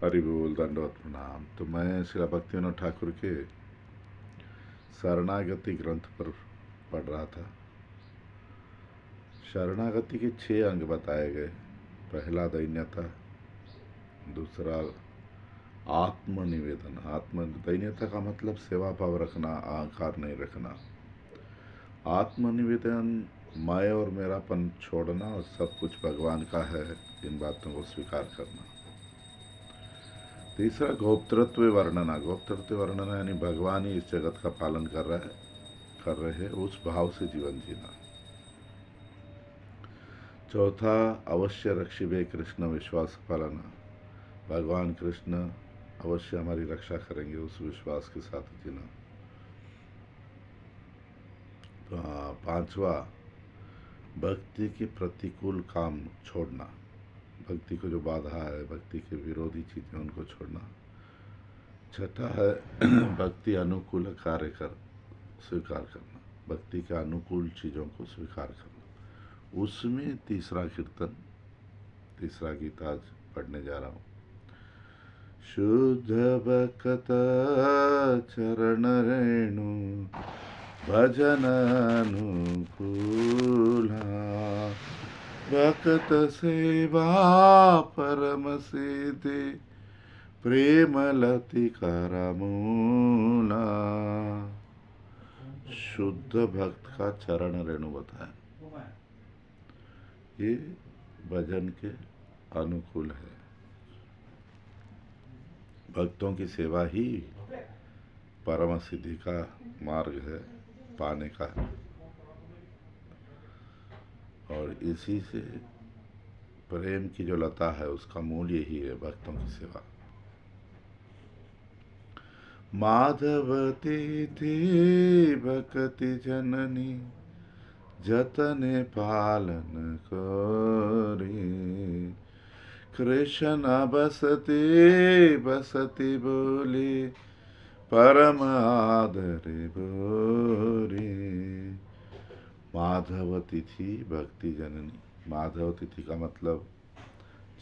हरि बोल, दंडवत प्रणाम। तो मैं श्री भक्तिविनोद ठाकुर के शरणागति ग्रंथ पर पढ़ रहा था। शरणागति के 6 अंग बताए गए। पहला दैन्यता, दूसरा आत्मनिवेदन। दैन्यता का मतलब सेवा भाव रखना, अहंकार नहीं रखना। आत्मनिवेदन, मैं और मेरापन छोड़ना और सब कुछ भगवान का है, इन बातों को स्वीकार करना। तीसरा गोप्तृत्व वर्णना। गोप्तृत्व वर्णना यानी भगवान ही इस जगत का पालन कर रहे हैं, उस भाव से जीवन जीना। चौथा अवश्य रक्षिबे कृष्ण विश्वास पालना। भगवान कृष्ण अवश्य हमारी रक्षा करेंगे, उस विश्वास के साथ जीना। तो पांचवा भक्ति के प्रतिकूल काम छोड़ना। भक्ति को जो बाधा है, भक्ति के विरोधी चीजें, उनको छोड़ना। छठा है भक्ति अनुकूल कार्य कर स्वीकार करना। भक्ति के अनुकूल चीजों को स्वीकार करना। उसमें तीसरा कीर्तन, तीसरा गीत आज पढ़ने जा रहा हूं। शुद्ध भक्त चरण रेणु भजन अनुकूला, भक्त सेवा परम सिद्धि प्रेम लति करमूला। शुद्ध भक्त का चरण रेणु बताया, ये भजन के अनुकूल है। भक्तों की सेवा ही परम सिद्धि का मार्ग है, पाने का है। और इसी से प्रेम की जो लता है, उसका मूल यही है, भक्तों की सेवा। माधवती थी भक्ति जननी, जतने पालन करी। कृष्ण बसती बसती बोली, परम आदर बोरी। माधवती थी भक्ति जननी। माधव तिथि का मतलब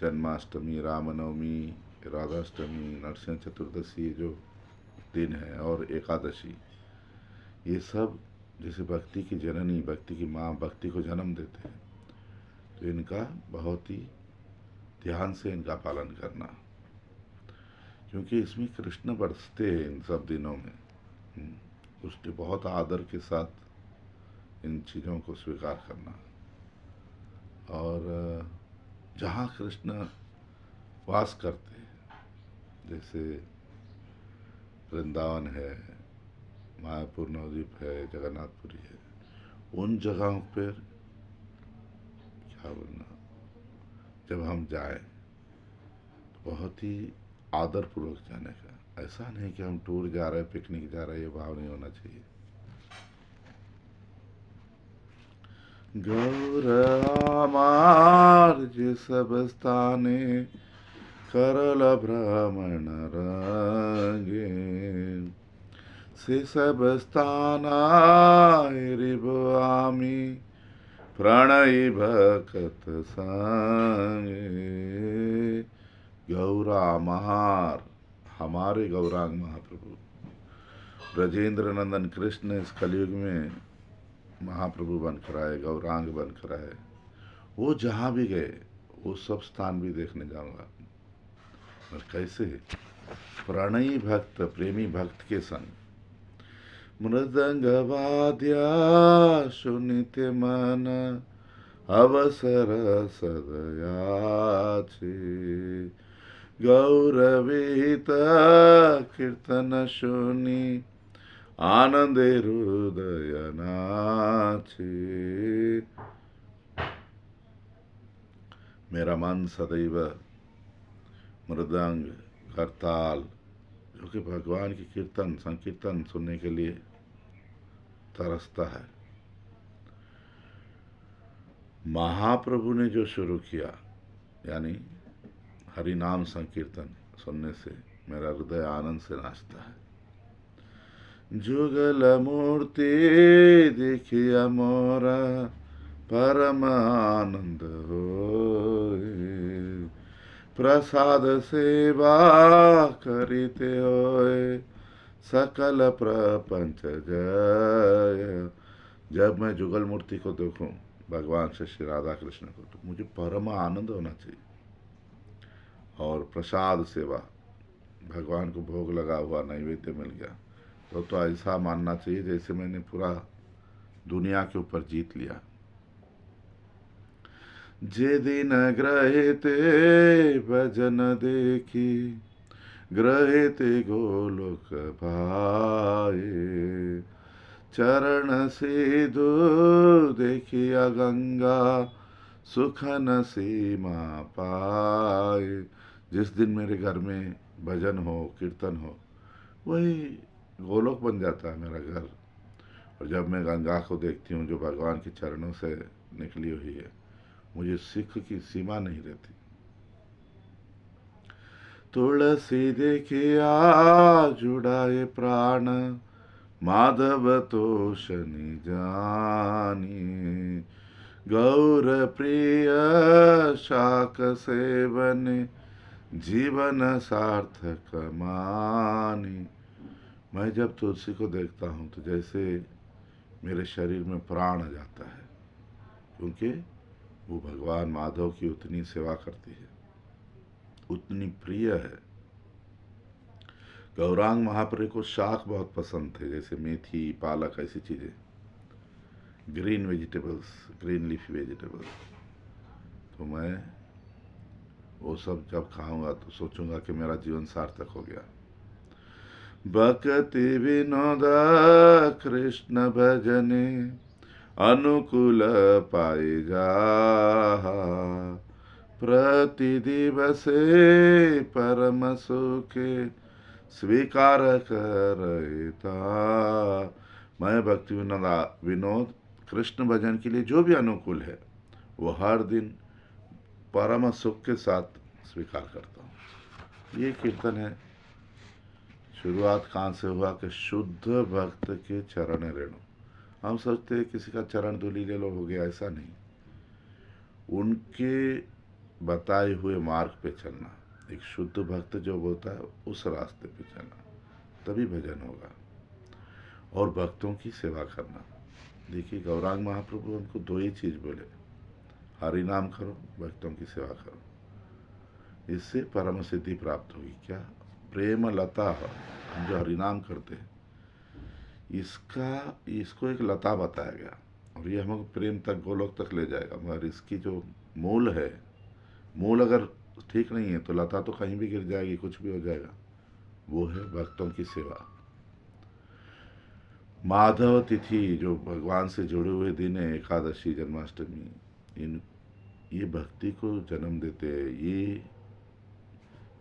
जन्माष्टमी, रामनवमी, राधाष्टमी, नरसिंह चतुर्दशी जो दिन है, और एकादशी, ये सब जैसे भक्ति की जननी, भक्ति की माँ, भक्ति को जन्म देते हैं, तो इनका बहुत ही ध्यान से इनका पालन करना, क्योंकि इसमें कृष्ण बरसते हैं इन सब दिनों में। उसके बहुत आदर के साथ इन चीज़ों को स्वीकार करना। और जहाँ कृष्ण वास करते हैं, जैसे वृंदावन है, मायापुर नवद्वीप है, जगन्नाथपुरी है, उन जगहों पर क्या बोलना, जब हम जाए तो बहुत ही आदरपूर्वक जाने का। ऐसा नहीं कि हम टूर जा रहे हैं, पिकनिक जा रहे हैं, ये भाव नहीं होना चाहिए। गौर आमार जे सब स्थाने, करल भ्रमण रंगे। से सब स्थान रिब आमी, प्रणयी भक्त संगे। गौरा महार, हमारे गौरांग महाप्रभु ब्रजेंद्र नंदन कृष्ण इस कलयुग में महाप्रभु बनकर आए, गौरांग बनकर आए। वो जहाँ भी गए, वो सब स्थान भी देखने जाऊंगा। और कैसे? प्रणयी भक्त, प्रेमी भक्त के संग। मृदंग वाद्या सुनित मन, अवसर सदयाचे। गौरवित कीर्तन सुनी, आनंदे हृदय नाचे। मेरा मन सदैव मृदंग, करताल, जो कि भगवान की कीर्तन संकीर्तन सुनने के लिए तरसता है। महाप्रभु ने जो शुरू किया, यानी हरि नाम संकीर्तन सुनने से मेरा हृदय आनंद से नाचता है। जुगल मूर्ति देखिया मोरा, परम आनंद होए। प्रसाद सेवा करिते होए सकल प्रपंच जय। जब मैं जुगल मूर्ति को देखूं, भगवान से श्री राधा कृष्ण को, तो मुझे परम आनंद होना चाहिए। और प्रसाद सेवा, भगवान को भोग लगा हुआ नैवेद्य मिल गया तो ऐसा मानना चाहिए जैसे मैंने पूरा दुनिया के ऊपर जीत लिया। जे दिन ग्रहे ते भजन देखी, ग्रहे ते गोलोक पाए। चरण सिधु देखिया गंगा, सुख न सीमा पाए। जिस दिन मेरे घर में भजन हो, कीर्तन हो, वही गोलोक बन जाता है मेरा घर। और जब मैं गंगा को देखती हूँ जो भगवान के चरणों से निकली हुई है, मुझे सुख की सीमा नहीं रहती। तुलसी देखिया जुड़ाए प्राण, माधव तोष जानी। गौर प्रिय शाक सेवन, जीवन सार्थक मानी। मैं जब तुलसी को देखता हूँ तो जैसे मेरे शरीर में प्राण आ जाता है, क्योंकि वो भगवान माधव की उतनी सेवा करती है, उतनी प्रिय है। गौरांग महाप्रभु को शाक बहुत पसंद थे, जैसे मेथी, पालक, ऐसी चीज़ें, green vegetables, green leafy vegetables. तो मैं वो सब जब खाऊंगा तो सोचूंगा कि मेरा जीवन सार्थक हो गया। भक्ति विनोद कृष्ण भजने, अनुकूल पाए जा। प्रति दिवसे परम सुखे, स्वीकार करता। मैं भक्ति विनोद कृष्ण भजन के लिए जो भी अनुकूल है, वो हर दिन परम सुख के साथ स्वीकार करता हूँ। ये कीर्तन है। शुरुआत कहाँ से हुआ कि शुद्ध भक्त के चरण रेणु। हम सोचते हैं किसी का चरण धूलि ले लो हो गया, ऐसा नहीं। उनके बताए हुए मार्ग पे चलना, एक शुद्ध भक्त जो बोलता है उस रास्ते पे चलना, तभी भजन होगा। और भक्तों की सेवा करना। देखिए गौरांग महाप्रभु उनको दो ही चीज बोले, हरि नाम करो, भक्तों की सेवा करो, इससे परम सिद्धि प्राप्त होगी। क्या प्रेम लता, हम जो हरिनाम करते हैं इसको एक लता बताया गया, और ये हमको प्रेम तक, गोलोक तक ले जाएगा। मगर इसकी जो मूल है, मूल अगर ठीक नहीं है तो लता तो कहीं भी गिर जाएगी, कुछ भी हो जाएगा। वो है भक्तों की सेवा। माधव तिथि जो भगवान से जुड़े हुए दिन है, एकादशी, जन्माष्टमी, ये भक्ति को जन्म देते हैं। ये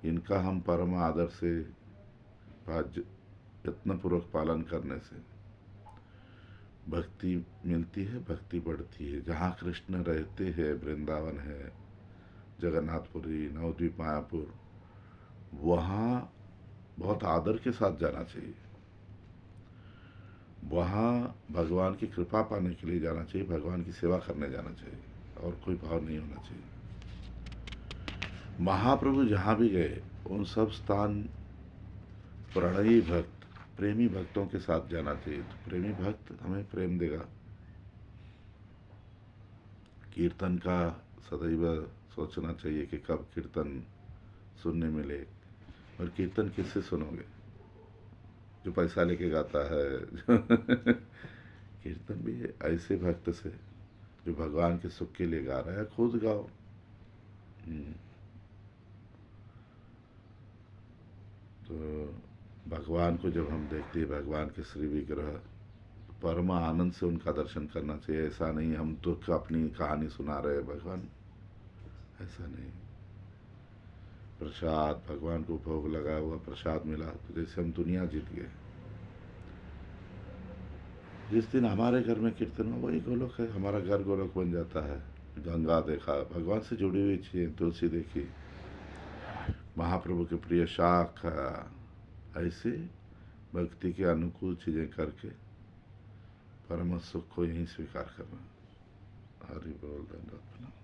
इनका हम परम आदर से, यत्नपूर्वक पालन करने से भक्ति मिलती है, भक्ति बढ़ती है। जहाँ कृष्ण रहते हैं, वृंदावन है, जगन्नाथपुरी, नवद्वीप, मायापुर, वहाँ बहुत आदर के साथ जाना चाहिए। वहाँ भगवान की कृपा पाने के लिए जाना चाहिए, भगवान की सेवा करने जाना चाहिए, और कोई भाव नहीं होना चाहिए। महाप्रभु जहाँ भी गए उन सब स्थान प्रणयी भक्त, प्रेमी भक्तों के साथ जाना चाहिए। तो प्रेमी भक्त हमें प्रेम देगा। कीर्तन का सदैव सोचना चाहिए कि कब कीर्तन सुनने मिले। और कीर्तन किससे सुनोगे? जो पैसा लेके गाता है कीर्तन भी ऐसे भक्त से जो भगवान के सुख के लिए गा रहा है, खुद गाओ। तो भगवान को जब हम देखते हैं, भगवान के श्री विग्रह, परम आनंद से उनका दर्शन करना चाहिए। ऐसा नहीं हम तो अपनी कहानी सुना रहे भगवान, ऐसा नहीं। प्रसाद, भगवान को भोग लगा हुआ प्रसाद मिला तो जैसे हम दुनिया जीत गए। जिस दिन हमारे घर में कीर्तन हो, वही गोलोक है, हमारा घर गोलोक बन जाता है। गंगा देखा, भगवान से जुड़ी हुई चीजें, तुलसी देखी, महाप्रभु के प्रिय शाख, ऐसे भक्ति के अनुकूल चीजें करके परम सुख को यहीं स्वीकार करना। हरि बोल, धन्यवाद।